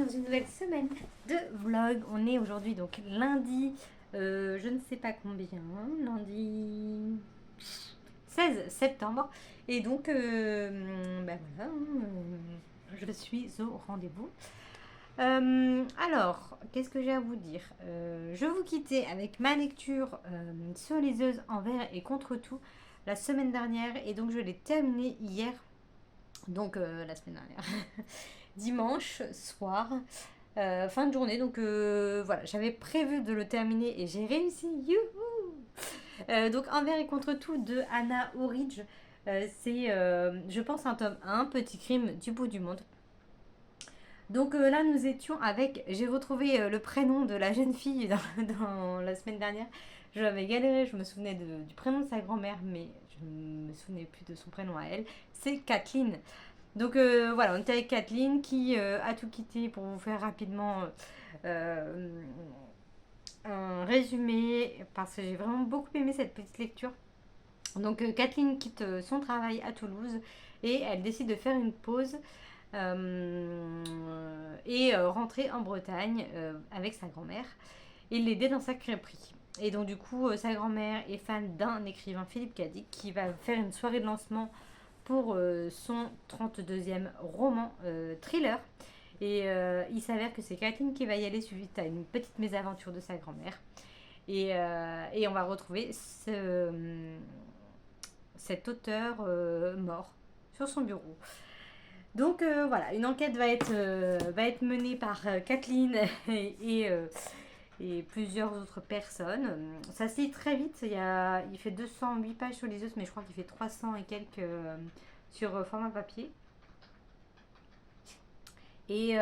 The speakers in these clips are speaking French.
dans une nouvelle semaine de vlog. On est aujourd'hui donc lundi, je ne sais pas combien, lundi 16 septembre. Et donc, ben voilà, je suis au rendez-vous. Alors, qu'est-ce que j'ai à vous dire? Je vous quittais avec ma lecture sur les œufs en verre et contre tout la semaine dernière. Et donc, je l'ai terminée hier, donc la semaine dernière. Dimanche soir, fin de journée. Donc voilà, j'avais prévu de le terminer et j'ai réussi. Youhou. Donc Envers et contre tout de Anna Orridge. C'est, je pense, un tome 1, Petit crime du bout du monde. Donc là, nous étions avec. J'ai retrouvé le prénom de la jeune fille dans la semaine dernière. Je l'avais galéré, je me souvenais du prénom de sa grand-mère, mais je ne me souvenais plus de son prénom à elle. C'est Kathleen. Donc voilà, on était avec Kathleen qui a tout quitté pour vous faire rapidement euh, un résumé parce que j'ai vraiment beaucoup aimé cette petite lecture. Donc Kathleen quitte son travail à Toulouse et elle décide de faire une pause et rentrer en Bretagne avec sa grand-mère et l'aider dans sa crêperie. Et donc du coup, sa grand-mère est fan d'un écrivain, Philippe Cadic, qui va faire une soirée de lancement pour son 32e roman thriller. Et il s'avère que c'est Kathleen qui va y aller suite à une petite mésaventure de sa grand-mère. Et on va retrouver cet auteur mort sur son bureau. Donc voilà, une enquête va être menée par Kathleen et plusieurs autres personnes. Ça se lit très vite. Il fait 208 pages sur les os, mais je crois qu'il fait 300 et quelques sur format papier. Et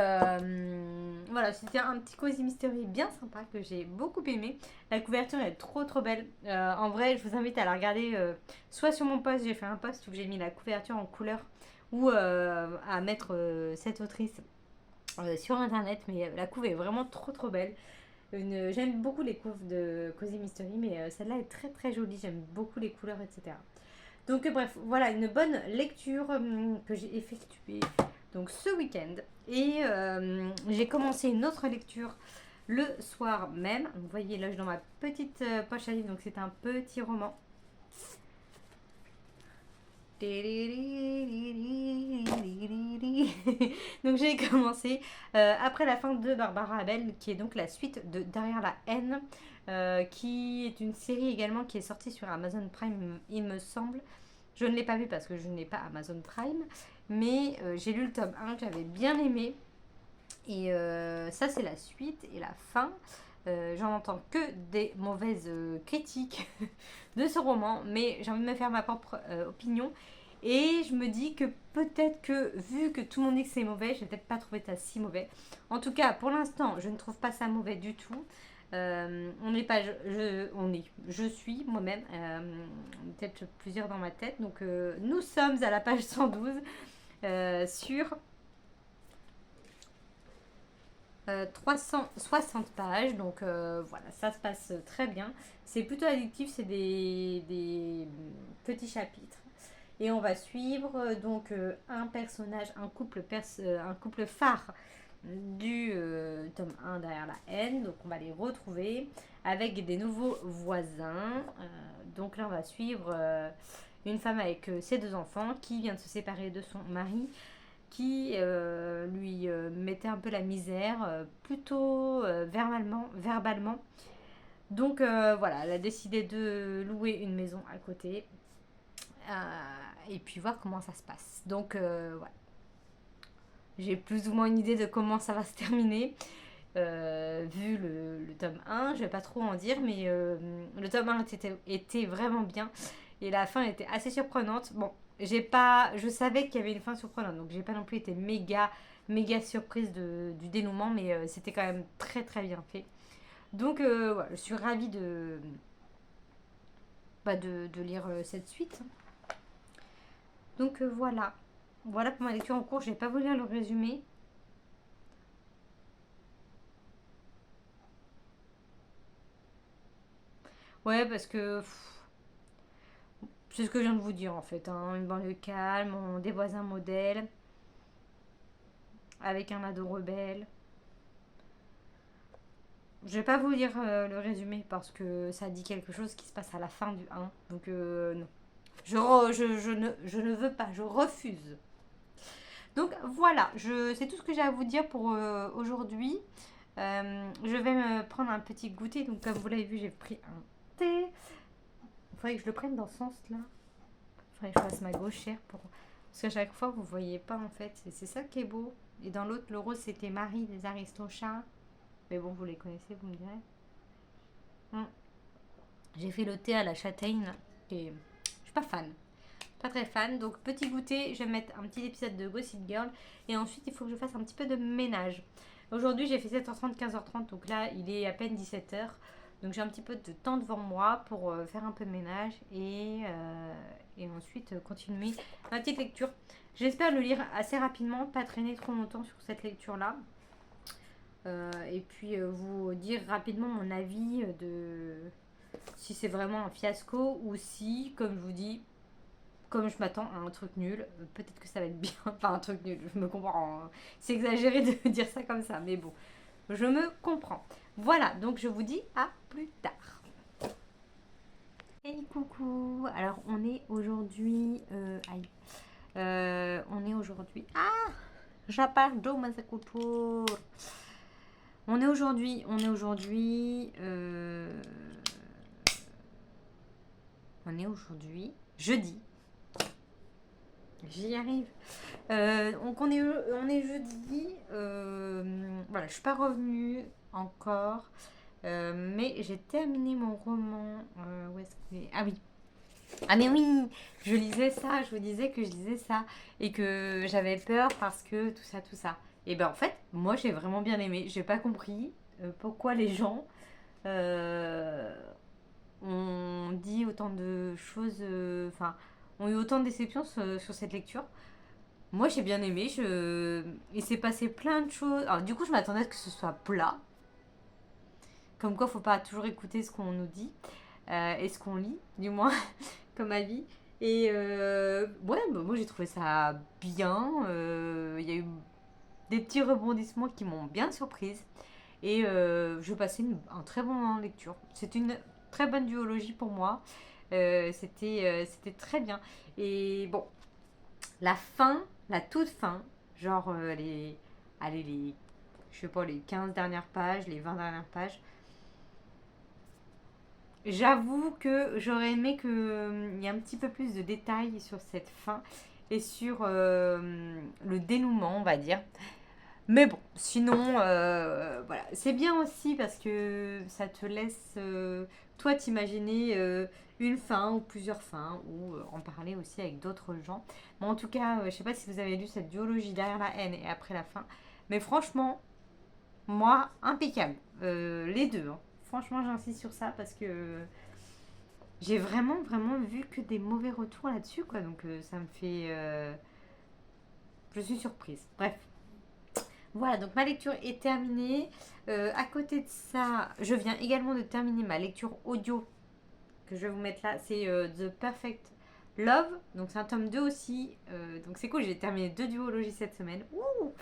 voilà, c'était un petit cosy mystery bien sympa que j'ai beaucoup aimé. La couverture est trop trop belle. En vrai, je vous invite à la regarder soit sur mon post, j'ai fait un post où j'ai mis la couverture en couleur, ou à mettre cette autrice sur internet. Mais la couve est vraiment trop trop belle. J'aime beaucoup les couves de Cozy Mystery, mais celle-là est très très jolie. J'aime beaucoup les couleurs, etc. Donc bref, voilà une bonne lecture que j'ai effectuée donc ce week-end. Et j'ai commencé une autre lecture le soir même. Vous voyez là, je suis dans ma petite poche à livres, donc c'est un petit roman. Donc j'ai commencé après la fin de Barbara Abel, qui est donc la suite de Derrière la haine, qui est une série également qui est sortie sur Amazon Prime, il me semble. Je ne l'ai pas vu parce que je n'ai pas Amazon Prime, mais j'ai lu le tome 1 que j'avais bien aimé. Et ça, c'est la suite et la fin. J'en entends que des mauvaises critiques de ce roman, mais j'ai envie de me faire ma propre opinion. Et je me dis que peut-être que, vu que tout le monde dit que c'est mauvais, je vais peut-être pas trouver ça si mauvais. En tout cas, pour l'instant, je ne trouve pas ça mauvais du tout. On n'est pas, je suis moi-même, peut-être plusieurs dans ma tête. Donc, nous sommes à la page 112 sur 360 pages, donc voilà, ça se passe très bien. C'est plutôt addictif, c'est des petits chapitres. Et on va suivre donc un personnage, un couple phare du tome 1 Derrière la haine. Donc on va les retrouver avec des nouveaux voisins. Donc là on va suivre une femme avec ses deux enfants qui vient de se séparer de son mari, qui lui mettait un peu la misère, plutôt verbalement. Donc voilà, elle a décidé de louer une maison à côté et puis voir comment ça se passe. Donc voilà, j'ai plus ou moins une idée de comment ça va se terminer. Vu le tome 1, je vais pas trop en dire, mais le tome 1 était vraiment bien et la fin était assez surprenante. Bon, je savais qu'il y avait une fin surprenante, donc j'ai pas non plus été méga surprise du dénouement, mais c'était quand même très très bien fait. Donc voilà, je suis ravie de lire cette suite. Donc voilà pour ma lecture en cours. Je vais pas vous lire le résumé. Ouais, parce que c'est ce que je viens de vous dire en fait, hein. Une banlieue calme, des voisins modèles, avec un ado rebelle. Je vais pas vous lire le résumé parce que ça dit quelque chose qui se passe à la fin du 1. Donc non. Je ne veux pas, je refuse. Donc voilà, c'est tout ce que j'ai à vous dire pour aujourd'hui. Je vais me prendre un petit goûter. Donc comme vous l'avez vu, j'ai pris un thé. Il faudrait que je le prenne dans ce sens-là. Il faudrait que je fasse ma gauchère pour... Parce qu'à chaque fois, vous voyez pas en fait. C'est ça qui est beau. Et dans l'autre, le rose, c'était Marie des Aristochats. Mais bon, vous les connaissez, vous me direz. Hum. J'ai fait le thé à la châtaigne. Là, et je suis pas fan. Pas très fan. Donc petit goûter, je vais mettre un petit épisode de Gossip Girl. Et ensuite, il faut que je fasse un petit peu de ménage. Aujourd'hui, j'ai fait 7h30, 15h30. Donc là, il est à peine 17h. Donc j'ai un petit peu de temps devant moi pour faire un peu de ménage et ensuite continuer ma petite lecture. J'espère le lire assez rapidement, pas traîner trop longtemps sur cette lecture-là. Et puis vous dire rapidement mon avis de si c'est vraiment un fiasco ou si, comme je vous dis, comme je m'attends à un truc nul, peut-être que ça va être bien. Enfin, un truc nul, je me comprends. Hein. C'est exagéré de dire ça comme ça, mais bon, je me comprends. Voilà, donc je vous dis à plus tard. Hey coucou. Alors on est aujourd'hui... on est aujourd'hui... Ah, j'appelle Masakuto. On est aujourd'hui jeudi. J'y arrive. Donc on est jeudi. Voilà, je suis pas revenue encore. Mais j'ai terminé mon roman. Où est-ce qu'il est? Ah oui. Ah mais oui, je lisais ça, je vous disais que je lisais ça et que j'avais peur parce que tout ça, tout ça. Et ben en fait, moi j'ai vraiment bien aimé. J'ai pas compris pourquoi les gens euh, ont dit autant de choses, enfin, ont eu autant de déceptions sur cette lecture. Moi j'ai bien aimé, il s'est passé plein de choses. Alors du coup je m'attendais à ce que ce soit plat, comme quoi faut pas toujours écouter ce qu'on nous dit et ce qu'on lit, du moins comme avis. Et ouais, bah, moi j'ai trouvé ça bien. Il y a eu des petits rebondissements qui m'ont bien surprise. Et je passais un très bon moment de lecture. C'est une très bonne duologie pour moi. C'était très bien. Et bon, la fin, la toute fin, genre allez, je sais pas, les 15 dernières pages, les 20 dernières pages, j'avoue que j'aurais aimé qu'il y ait un petit peu plus de détails sur cette fin et sur le dénouement, on va dire. Mais bon, sinon, voilà. C'est bien aussi parce que ça te laisse, toi, t'imaginer une fin ou plusieurs fins ou en parler aussi avec d'autres gens. Mais en tout cas, je sais pas si vous avez lu cette duologie derrière la haine et après la fin. Mais franchement, moi, impeccable. Les deux. Hein. Franchement, j'insiste sur ça parce que j'ai vraiment, vraiment vu que des mauvais retours là-dessus, quoi. Donc, ça me fait. Je suis surprise. Bref. Voilà, donc ma lecture est terminée. À côté de ça, je viens également de terminer ma lecture audio que je vais vous mettre là. C'est The Perfect Love. Donc c'est un tome 2 aussi. Donc c'est cool, j'ai terminé 2 duologies cette semaine. Ouh.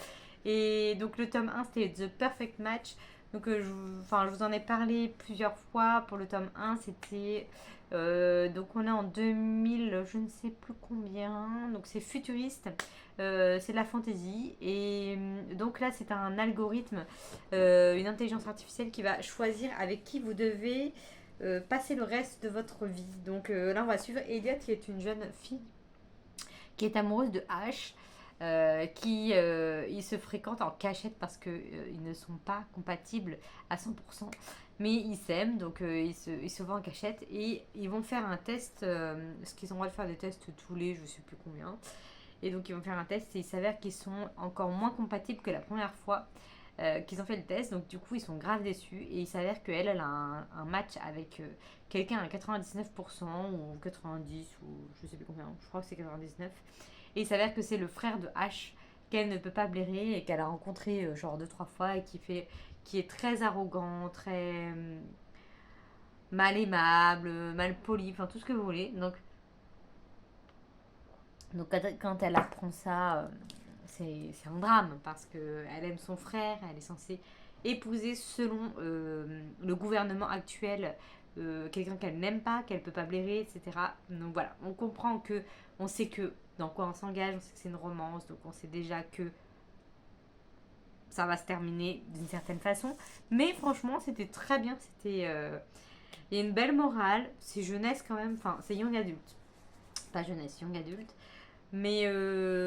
Et donc le tome 1 c'était The Perfect Match. Donc je vous en ai parlé plusieurs fois. Pour le tome 1 c'était... donc on est en 2000, je ne sais plus combien. Donc c'est futuriste. C'est de la fantasy. Et donc là c'est un algorithme, une intelligence artificielle qui va choisir avec qui vous devez passer le reste de votre vie. Donc là on va suivre Elliot qui est une jeune fille qui est amoureuse de Ash, qui ils se fréquentent en cachette parce que ils ne sont pas compatibles à 100%, mais ils s'aiment, donc ils se voient en cachette et ils vont faire un test, parce qu'ils ont le droit de faire des tests tous les je sais plus combien, et donc ils vont faire un test et il s'avère qu'ils sont encore moins compatibles que la première fois qu'ils ont fait le test, donc du coup ils sont grave déçus et il s'avère qu'elle elle a un match avec quelqu'un à 99% ou 90 ou je sais plus combien, je crois que c'est 99, et il s'avère que c'est le frère de H qu'elle ne peut pas blairer et qu'elle a rencontré genre 2 3 fois et qui est très arrogant, très mal aimable, mal poli, enfin tout ce que vous voulez. Donc quand elle apprend ça, c'est un drame parce qu'elle aime son frère, elle est censée épouser selon le gouvernement actuel quelqu'un qu'elle n'aime pas, qu'elle peut pas blairer, etc. Donc voilà, on comprend que, on sait que dans quoi on s'engage, on sait que c'est une romance, donc on sait déjà que ça va se terminer d'une certaine façon. Mais franchement, c'était très bien, il y a une belle morale, c'est jeunesse quand même, enfin c'est young adulte, pas jeunesse, young adulte. Mais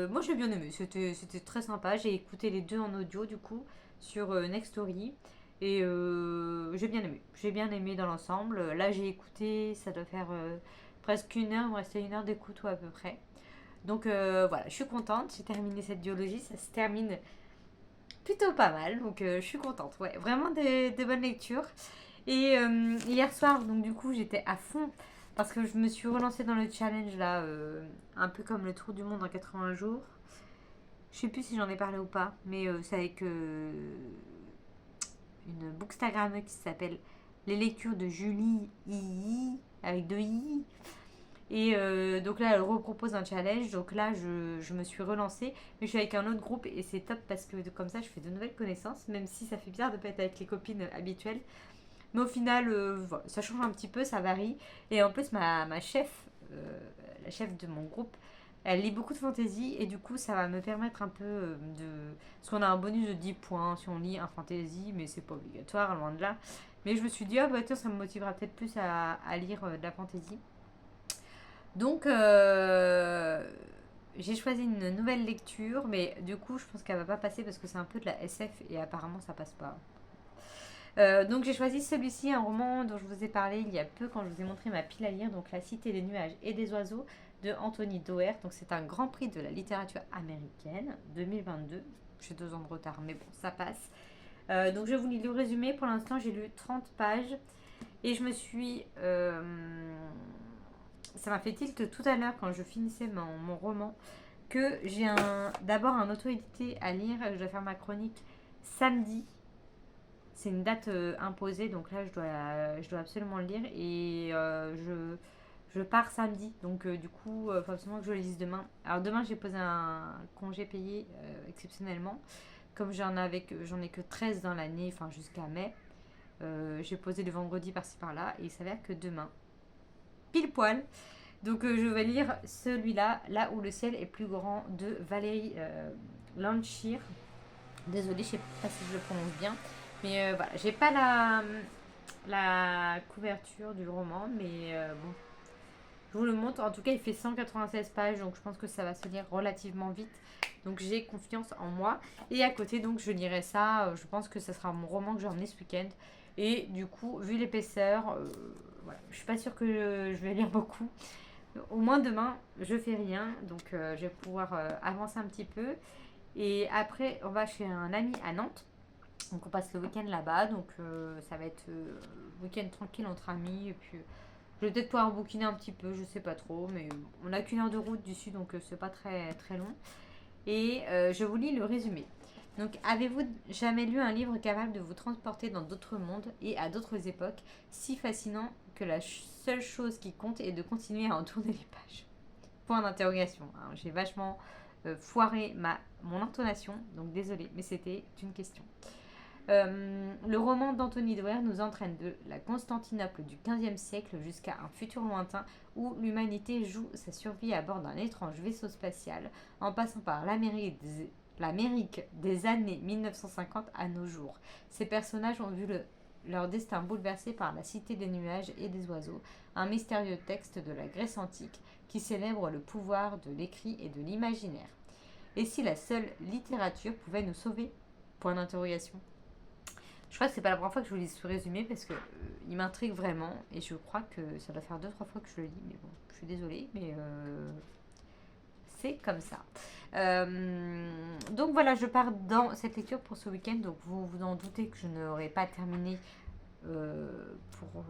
moi j'ai bien aimé, c'était très sympa. J'ai écouté les deux en audio du coup sur Nextory. Et j'ai bien aimé. J'ai bien aimé dans l'ensemble. Là j'ai écouté, ça doit faire presque une heure, il me restait une heure d'écoute ou à peu près. Donc voilà, je suis contente. J'ai terminé cette biologie, ça se termine plutôt pas mal. Donc je suis contente. Ouais, vraiment des bonnes lectures. Et hier soir, donc du coup j'étais à fond parce que je me suis relancée dans le challenge là, un peu comme le tour du monde en 80 jours. Je sais plus si j'en ai parlé ou pas, mais c'est avec une bookstagrammeuse qui s'appelle Les lectures de Julie II, avec deux I. Et donc là, elle repropose un challenge. Donc là, je me suis relancée. Mais je suis avec un autre groupe et c'est top parce que comme ça, je fais de nouvelles connaissances. Même si ça fait bizarre de ne pas être avec les copines habituelles. Mais au final, voilà, ça change un petit peu, ça varie. Et en plus, ma chef, la chef de mon groupe, elle lit beaucoup de fantasy. Et du coup, ça va me permettre un peu de... Parce qu'on a un bonus de 10 points si on lit un fantasy, mais c'est pas obligatoire, loin de là. Mais je me suis dit, ah bah tiens, ça me motivera peut-être plus à lire de la fantasy. Donc, j'ai choisi une nouvelle lecture, mais du coup, je pense qu'elle va pas passer parce que c'est un peu de la SF et apparemment, ça passe pas. Donc j'ai choisi celui-ci, un roman dont je vous ai parlé il y a peu quand je vous ai montré ma pile à lire, donc La Cité des nuages et des oiseaux de Anthony Doerr. Donc c'est un grand prix de la littérature américaine 2022. J'ai 2 ans de retard, mais bon, ça passe. Donc je vais vous lire le résumé. Pour l'instant, j'ai lu 30 pages et je me suis... ça m'a fait tilt tout à l'heure quand je finissais mon roman que j'ai d'abord un auto-édité à lire. Je dois faire ma chronique samedi. C'est une date imposée, donc là je dois absolument le lire et je pars samedi. Donc du coup, il faut absolument que je le lise demain. Alors demain j'ai posé un congé payé exceptionnellement. Comme j'en ai que 13 dans l'année, enfin jusqu'à mai, j'ai posé le vendredi par-ci par-là et il s'avère que demain, pile poil. Donc je vais lire celui-là, Là où le ciel est plus grand, de Valérie Lanchir. Désolée, je sais pas si je le prononce bien. Mais voilà, j'ai pas la couverture du roman, mais bon, je vous le montre. En tout cas, il fait 196 pages, donc je pense que ça va se lire relativement vite. Donc j'ai confiance en moi. Et à côté, donc je lirai ça. Je pense que ça sera mon roman que j'ai emmené ce week-end. Et du coup, vu l'épaisseur, voilà, je suis pas sûre que je vais lire beaucoup. Au moins demain, je fais rien, donc je vais pouvoir avancer un petit peu. Et après, on va chez un ami à Nantes. Donc on passe le week-end là-bas, donc ça va être week-end tranquille entre amis. Et puis je vais peut-être pouvoir bouquiner un petit peu, je sais pas trop, mais on n'a qu'une heure de route d'ici, donc c'est pas très très long. Et je vous lis le résumé. Donc avez-vous jamais lu un livre capable de vous transporter dans d'autres mondes et à d'autres époques, si fascinant que la seule chose qui compte est de continuer à en tourner les pages? Point d'interrogation. Hein. J'ai vachement foiré mon intonation, donc désolé, mais c'était une question. Le roman d'Anthony Doerr nous entraîne de la Constantinople du XVe siècle jusqu'à un futur lointain où l'humanité joue sa survie à bord d'un étrange vaisseau spatial, en passant par l'Amérique des années 1950 à nos jours. Ces personnages ont vu leur destin bouleversé par la cité des nuages et des oiseaux, un mystérieux texte de la Grèce antique qui célèbre le pouvoir de l'écrit et de l'imaginaire. Et si la seule littérature pouvait nous sauver? Point d'interrogation. Je crois que c'est pas la première fois que je vous lis ce résumé parce que il m'intrigue vraiment et je crois que ça doit faire 2-3 fois que je le lis, mais bon, je suis désolée, mais c'est comme ça. Donc voilà, je pars dans cette lecture pour ce week-end, donc vous vous en doutez que je n'aurai pas terminé pour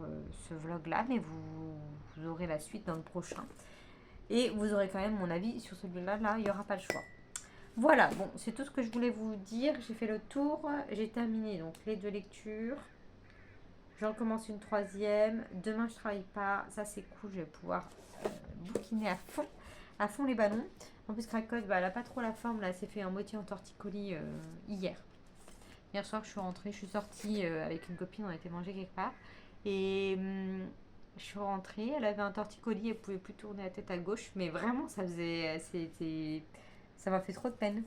ce vlog-là, mais vous aurez la suite dans le prochain. Et vous aurez quand même mon avis sur celui-là, là, il n'y aura pas le choix. Voilà, bon, c'est tout ce que je voulais vous dire. J'ai fait le tour. J'ai terminé donc les 2 lectures. J'en commence une 3e. Demain, je travaille pas. Ça, c'est cool. Je vais pouvoir bouquiner à fond les ballons. En plus, Cracotte, bah, elle a pas trop la forme. Là, elle s'est fait en moitié en torticolis hier. Hier soir, je suis rentrée, je suis sortie avec une copine, on était manger quelque part. Et je suis rentrée, elle avait un torticolis, elle pouvait plus tourner la tête à gauche. Mais vraiment, ça m'a fait trop de peine.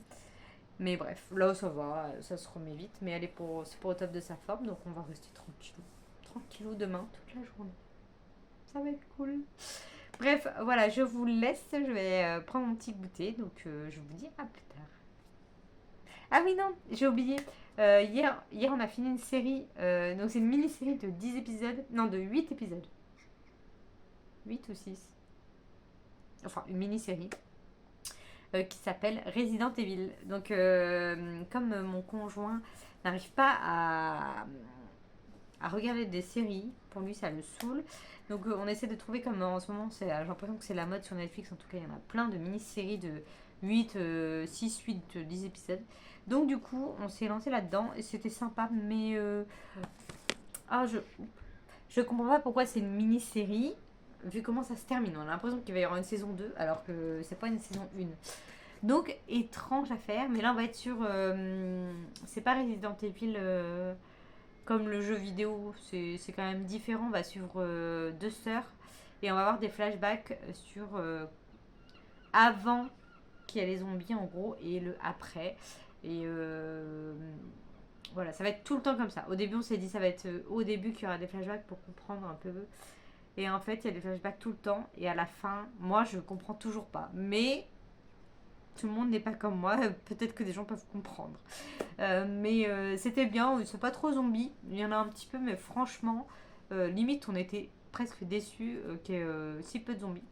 Mais bref, là ça va, ça se remet vite. Mais c'est pour au top de sa forme, donc on va rester tranquillou. Tranquillou demain, toute la journée. Ça va être cool. Bref, voilà, je vous laisse. Je vais prendre mon petit goûter. Donc, je vous dis à plus tard. Ah oui, non, j'ai oublié. Hier, on a fini une série. Donc, c'est une mini-série de 10 épisodes. Non, de 8 épisodes. 8 ou 6. Enfin, une mini-série. Qui s'appelle Resident Evil. Donc, comme mon conjoint n'arrive pas à regarder des séries, pour lui, ça le saoule. Donc, on essaie de trouver comme en ce moment, j'ai l'impression que c'est la mode sur Netflix. En tout cas, il y en a plein de mini-séries de 8, 6, 8, 10 épisodes. Donc, du coup, on s'est lancé là-dedans et c'était sympa. Mais ah, je comprends pas pourquoi c'est une mini-série. Vu comment ça se termine, on a l'impression qu'il va y avoir une saison 2 alors que c'est pas une saison 1. Donc, étrange à faire, mais là on va être sur. C'est pas Resident Evil comme le jeu vidéo, c'est quand même différent. On va suivre deux sœurs et on va avoir des flashbacks sur avant qu'il y a les zombies en gros et le après. Et voilà, ça va être tout le temps comme ça. Au début, on s'est dit ça va être au début qu'il y aura des flashbacks pour comprendre un peu. Et en fait, il y a des flashbacks tout le temps. Et à la fin, moi, je comprends toujours pas. Mais tout le monde n'est pas comme moi. Peut-être que des gens peuvent comprendre. Mais c'était bien. Ils sont pas trop zombies. Il y en a un petit peu, mais franchement, limite, on était presque déçus qu'il y ait si peu de zombies.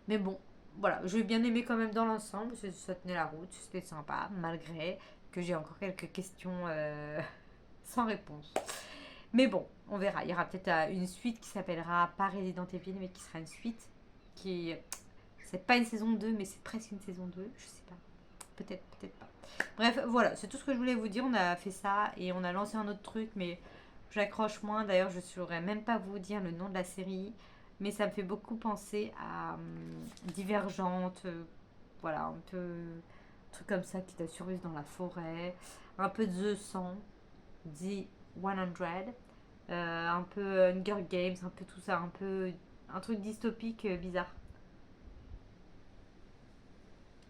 Mais bon, voilà. J'ai bien aimé quand même dans l'ensemble. Ça tenait la route. C'était sympa, malgré que j'ai encore quelques questions sans réponse. Mais bon, on verra. Il y aura peut-être une suite qui s'appellera pas Resident Evil, mais qui sera une suite qui. C'est pas une saison 2, mais c'est presque une saison 2. Je sais pas. Peut-être, peut-être pas. Bref, voilà. C'est tout ce que je voulais vous dire. On a fait ça et on a lancé un autre truc, mais j'accroche moins. D'ailleurs, je ne saurais même pas vous dire le nom de la série. Mais ça me fait beaucoup penser à Divergente. Voilà, un peu. Un truc comme ça qui t'a survécu dans la forêt. Un peu The 100. The 100. Un peu Hunger Games, un peu tout ça, un peu un truc dystopique bizarre.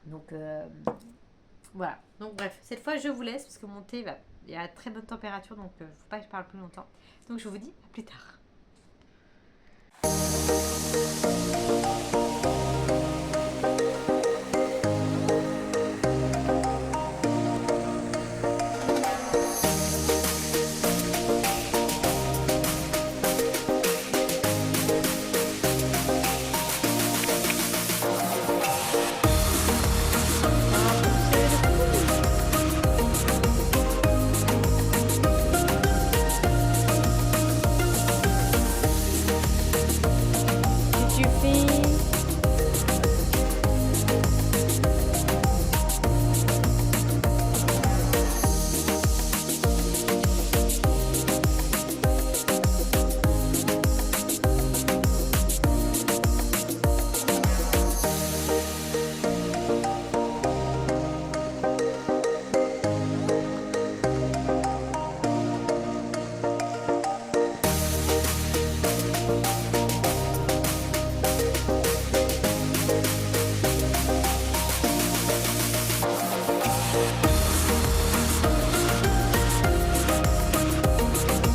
Donc voilà. Donc bref, cette fois je vous laisse parce que mon thé il est à très bonne température, donc faut pas que je parle plus longtemps. Donc je vous dis à plus tard. Tu fais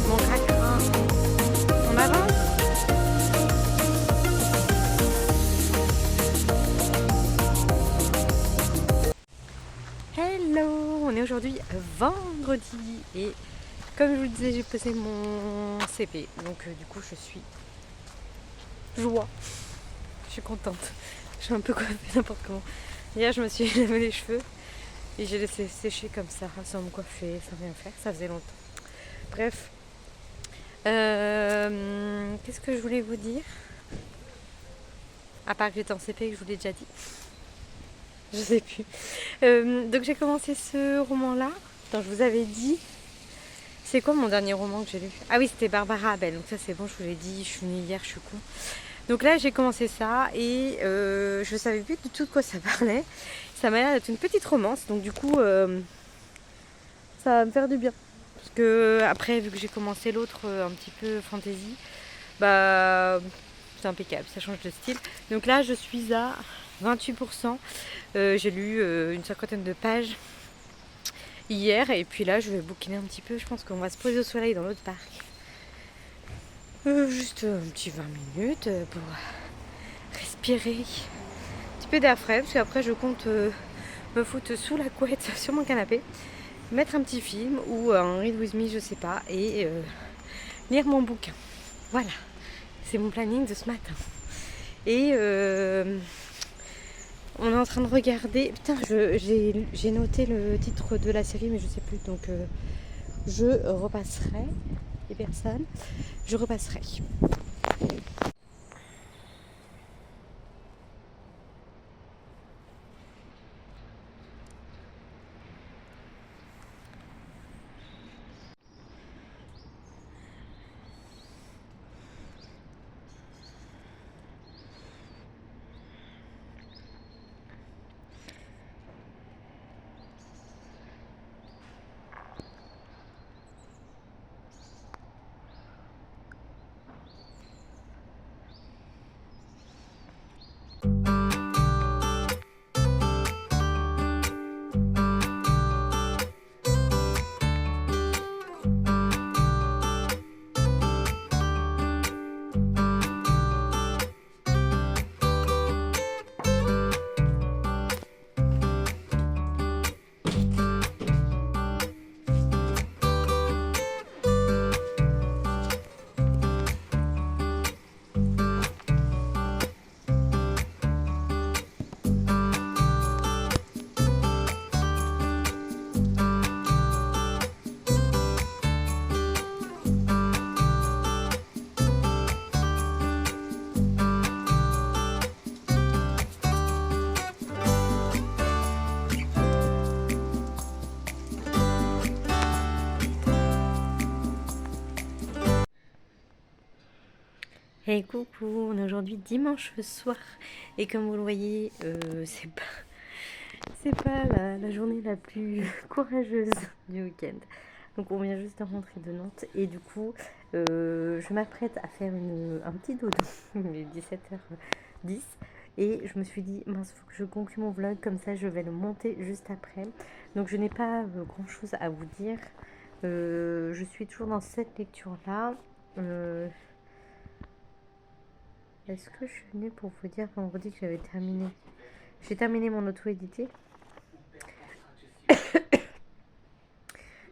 mon craquera. On avance. Hello, on est aujourd'hui vendredi et comme je vous le disais, j'ai posé mon CP. Donc du coup, je suis joie. Je suis contente. Je suis un peu coiffée n'importe comment. Hier, je me suis lavé les cheveux et j'ai laissé sécher comme ça, sans me coiffer, sans rien faire. Ça faisait longtemps. Bref. Qu'est-ce que je voulais vous dire? À part que j'étais en CP et que je vous l'ai déjà dit. Je sais plus. Donc j'ai commencé ce roman-là. Dont je vous avais dit. C'est quoi mon dernier roman que j'ai lu? Ah oui, c'était Barbara Abel. Donc ça c'est bon, je vous l'ai dit. Je suis venue hier, je suis con. Donc là j'ai commencé ça et je savais plus du tout de quoi ça parlait. Ça m'a l'air d'être une petite romance. Donc du coup, ça ça va me faire du bien. Parce que après, vu que j'ai commencé l'autre un petit peu fantasy, bah c'est impeccable, ça change de style. Donc là, je suis à 28%. J'ai lu une cinquantaine de pages hier et puis là, je vais bouquiner un petit peu. Je pense qu'on va se poser au soleil dans l'autre parc. Juste un petit 20 minutes pour respirer un petit peu d'air frais parce qu'après, je compte me foutre sous la couette sur mon canapé, mettre un petit film ou un read with me, je sais pas, et lire mon bouquin. Voilà, c'est mon planning de ce matin. Et on est en train de regarder. Putain, j'ai noté le titre de la série, mais je sais plus. Donc, je repasserai. Les personnes, je repasserai. Hey coucou, on est aujourd'hui dimanche soir et comme vous le voyez, c'est pas la journée la plus courageuse du week-end. Donc on vient juste de rentrer de Nantes et du coup je m'apprête à faire un petit dodo, il est 17h10 et je me suis dit mince, faut que je conclue mon vlog, comme ça je vais le monter juste après. Donc je n'ai pas grand chose à vous dire, je suis toujours dans cette lecture là. Est-ce que je suis venue pour vous dire vendredi que j'avais terminé? J'ai terminé mon auto-édité.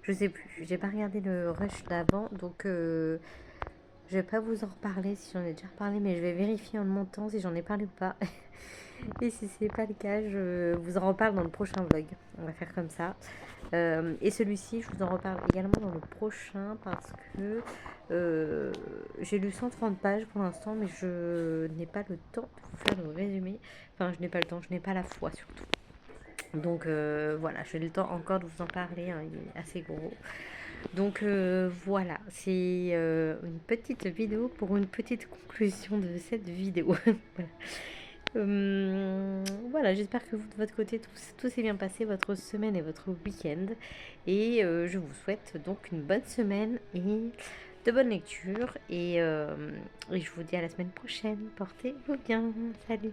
Je sais plus, j'ai pas regardé le rush d'avant, donc je vais pas vous en reparler si j'en ai déjà reparlé, mais je vais vérifier en le montant si j'en ai parlé ou pas. Et si c'est pas le cas, je vous en reparle dans le prochain vlog. On va faire comme ça. Et celui-ci, je vous en reparle également dans le prochain parce que j'ai lu 130 pages pour l'instant, mais je n'ai pas le temps de vous faire le résumé. Enfin, je n'ai pas le temps, je n'ai pas la foi surtout. Donc voilà, j'ai le temps encore de vous en parler, hein, il est assez gros. Donc voilà, c'est une petite vidéo pour une petite conclusion de cette vidéo. Voilà. Voilà, j'espère que vous, de votre côté, tout s'est bien passé, votre semaine et votre week-end. Et je vous souhaite donc une bonne semaine et de bonnes lectures. Et je vous dis à la semaine prochaine. Portez-vous bien. Salut!